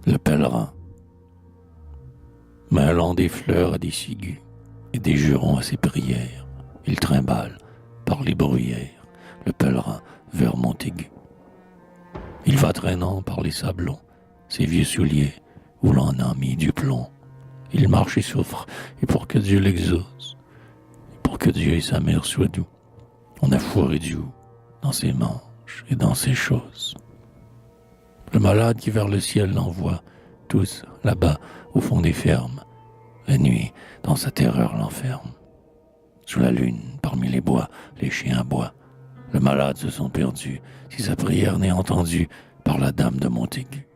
Le pèlerin, mêlant des fleurs à des ciguës et des jurons à ses prières, il trimballe par les bruyères le pèlerin vers Montaigu. Il va traînant par les sablons ses vieux souliers où l'on a mis du plomb. Il marche et souffre, et pour que Dieu l'exauce, et pour que Dieu et sa mère soient doux, on a fourré du houx dans ses manches et dans ses choses. Le malade qui vers le ciel l'envoie, tous là-bas au fond des fermes, la nuit dans sa terreur l'enferme. Sous la lune, parmi les bois, les chiens aboient. Le malade se sent perdu si sa prière n'est entendue par la dame de Montaigu.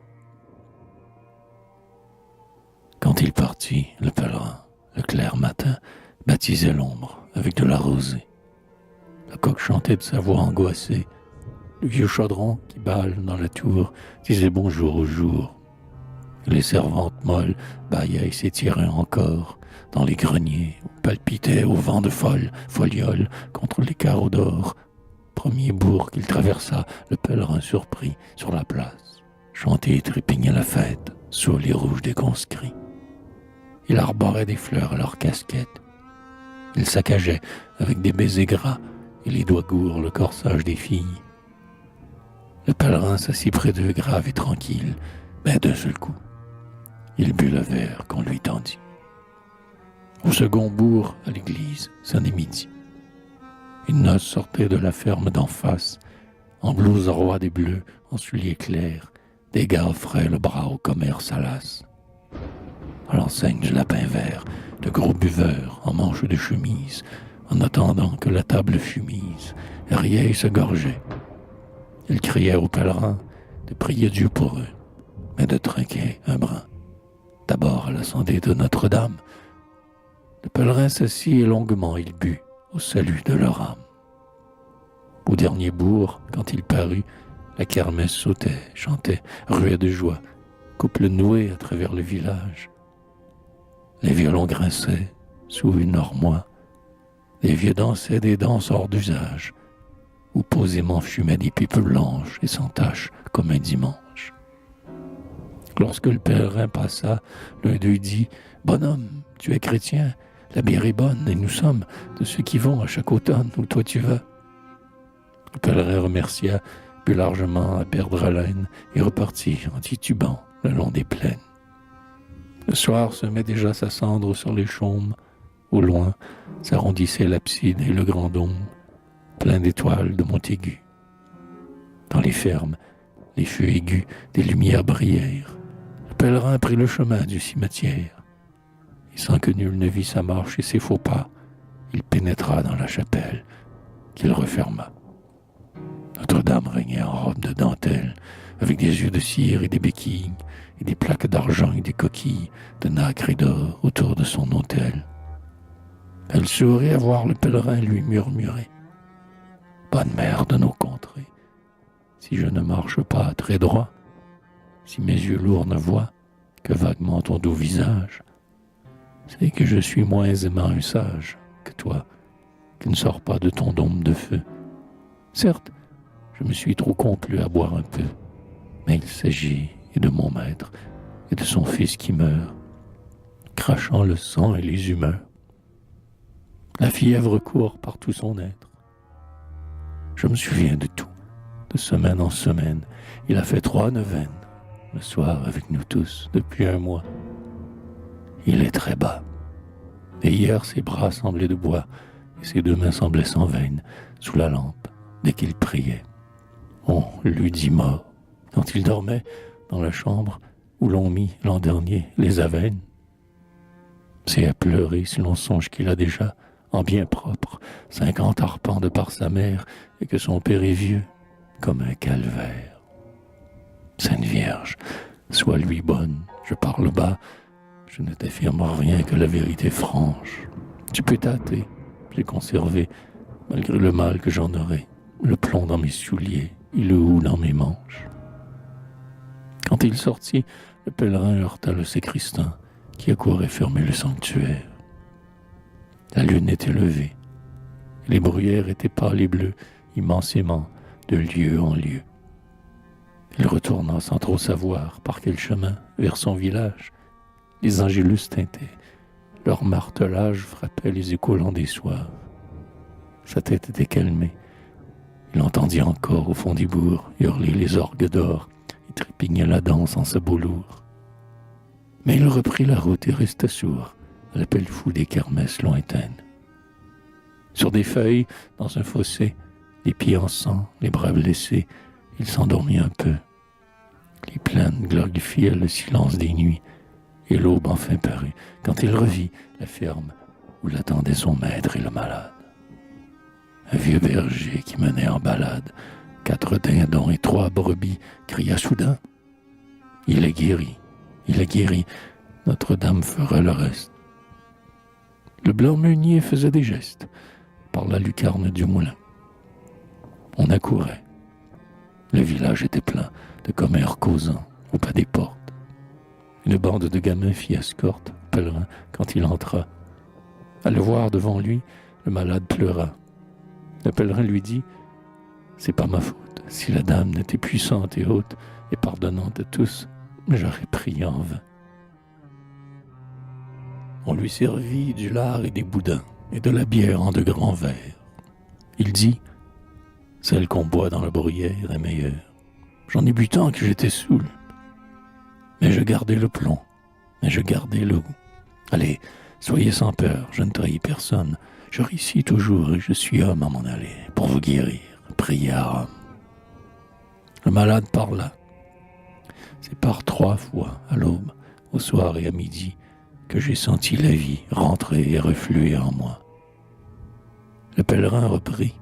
Quand il partit, le pèlerin, le clair matin, baptisait l'ombre avec de la rosée. Le coq chantait de sa voix angoissée. Le vieux chaudron qui bâle dans la tour disait bonjour au jour. Et les servantes molles bâillaient et s'étiraient encore dans les greniers où palpitaient au vent de folioles contre les carreaux d'or. Premier bourg qu'il traversa, le pèlerin surpris sur la place, chantait et trépignait la fête sous les rouges des conscrits. Il arborait des fleurs à leur casquette. Il saccageait avec des baisers gras et les doigts gourds le corsage des filles. Le pèlerin s'assit près d'eux, grave et tranquille, mais d'un seul coup, il but le verre qu'on lui tendit. Au second bourg, à l'église, sonnait midi. Une noce sortait de la ferme d'en face, en blouse roi des bleus, en souliers clairs. Des gars offraient le bras au commerce à l'as. À l'enseigne du lapin vert, de gros buveurs en manches de chemise, en attendant que la table fût mise, riaient et se gorgeaient. Ils criaient aux pèlerins de prier Dieu pour eux, mais de trinquer un brin. D'abord à la santé de Notre-Dame, le pèlerin s'assit et longuement il but au salut de leur âme. Au dernier bourg, quand il parut, la kermesse sautait, chantait, ruait de joie, couple noué à travers le village. Les violons grinçaient sous une ormoie, les vieux dansaient des danses hors d'usage, où posément fumaient des pipes blanches et sans tache comme un dimanche. Lorsque le pèlerin passa, l'un d'eux dit « Bonhomme, tu es chrétien, la bière est bonne et nous sommes de ceux qui vont à chaque automne où toi tu vas. » Le pèlerin remercia, but largement à perdre haleine et repartit en titubant le long des plaines. Le soir semait déjà sa cendre sur les chaumes. Au loin s'arrondissait l'abside et le grand dôme, plein d'étoiles de Montaigu. Dans les fermes, les feux aigus des lumières brillèrent. Le pèlerin prit le chemin du cimetière. Et sans que nul ne vît sa marche et ses faux pas, il pénétra dans la chapelle qu'il referma. Notre-Dame régnait en robe de dentelle, avec des yeux de cire et des béquilles, et des plaques d'argent et des coquilles de nacre et d'or autour de son autel. Elle sourit à voir le pèlerin lui murmurer « Bonne mère de nos contrées, si je ne marche pas très droit, si mes yeux lourds ne voient que vaguement ton doux visage, c'est que je suis moins aisément un sage que toi, qui ne sors pas de ton dôme de feu. Certes, je me suis trop complu à boire un peu, mais il s'agit de mon maître et de son fils qui meurt, crachant le sang et les humeurs. La fièvre court par tout son être. Je me souviens de tout, de semaine en semaine. Il a fait 3 neuvaines, le soir avec nous tous, depuis 1 mois. Il est très bas. Et hier, ses bras semblaient de bois, et ses 2 mains semblaient sans veine, sous la lampe, dès qu'il priait. On l'eût dit mort, quand il dormait dans la chambre où l'on mit l'an dernier les avennes. C'est à pleurer si l'on songe qu'il a déjà, en bien propre, 50 arpents de par sa mère, et que son père est vieux, comme un calvaire. Sainte Vierge, sois lui bonne, je parle bas, je ne t'affirme rien que la vérité franche. Tu peux tâter, j'ai conservé, malgré le mal que j'en aurai, le plomb dans mes souliers et le houx dans mes manches. Quand il sortit, le pèlerin heurta le sacristain qui accourait fermer le sanctuaire. La lune était levée. Les bruyères étaient pâles et bleues immensément de lieu en lieu. Il retourna sans trop savoir par quel chemin vers son village. Les angélus tintaient. Leur martelage frappait les écoulants des soives. Sa tête était calmée. Il entendit encore au fond des bourgs hurler les orgues d'or et trépigner la danse en sabots-lourds. Mais il reprit la route et resta sourd à l'appel fou des kermesses lointaines. Sur des feuilles, dans un fossé, les pieds en sang, les bras blessés, il s'endormit un peu. Les plaines glorifiaient le silence des nuits, et l'aube enfin parut, quand il revit la ferme où l'attendaient son maître et le malade. Un vieux berger qui menait en balade 4 dindons et 3 brebis cria soudain « Il est guéri, il est guéri, Notre-Dame fera le reste. » Le blanc meunier faisait des gestes par la lucarne du moulin. On accourait. Le village était plein de commères causant au pas des portes. Une bande de gamins fit escorte au pèlerin quand il entra. À le voir devant lui, le malade pleura. Le pèlerin lui dit « C'est pas ma faute. Si la dame n'était puissante et haute et pardonnante à tous, j'aurais prié en vain. » On lui servit du lard et des boudins et de la bière en de grands verres. Il dit « Celle qu'on boit dans la bruyère est meilleure. J'en ai bu tant que j'étais saoul. Mais je gardais le plomb, mais je gardais l'eau. Allez, soyez sans peur, je ne trahis personne. Je réussis toujours et je suis homme à m'en aller pour vous guérir. Priez à Rome. » Le malade parla. C'est par 3 fois, à l'aube, au soir et à midi, que j'ai senti la vie rentrer et refluer en moi. Le pèlerin reprit.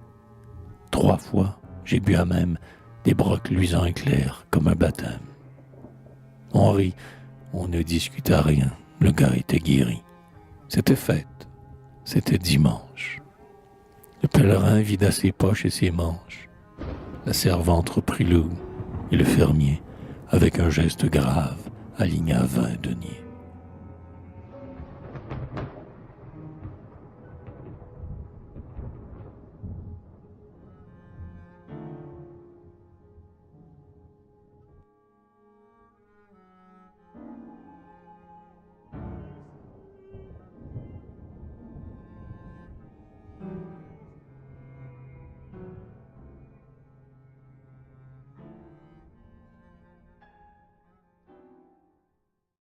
3 fois, j'ai bu à même des brocs luisants et clairs comme un baptême. On rit, on ne discuta rien, le gars était guéri. C'était fête, c'était dimanche. Le pèlerin vida ses poches et ses manches. La servante reprit le houx, et le fermier, avec un geste grave, aligna 20 deniers.